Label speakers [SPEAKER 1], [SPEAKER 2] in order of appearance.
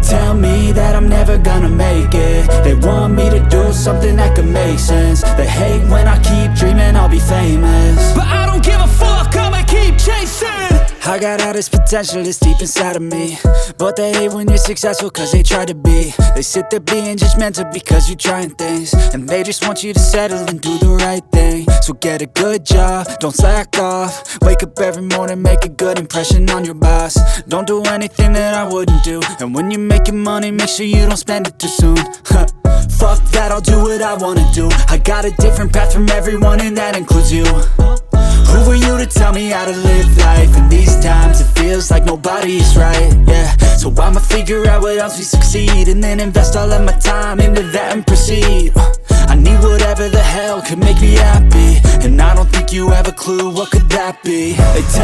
[SPEAKER 1] tell me that I'm never gonna make it. They want me to do something that could make sense. They hate when I keep dreaming I'll be famous,
[SPEAKER 2] but I don't give a fuck, I'ma keep chasing.
[SPEAKER 1] I got all this potential that's deep inside of me, but they hate when you're successful cause they try to be. They sit there being judgmental because you're trying things, and they just want you to settle and do the right thing. So get a good job, don't slack off. Wake up every morning, make a good impression on your boss. Don't do anything that I wouldn't do, and when you're making money, make sure you don't spend it too soon. Fuck that, I'll do what I wanna do. I got a different path from everyone, and that includes you. Who are you to tell me how to live life? In these times it feels like nobody's right, yeah. So I'ma figure out what else we succeed, and then invest all of my time into that and proceed. I need whatever the hell could make me happy, and I don't think you have a clue what could that be. They tell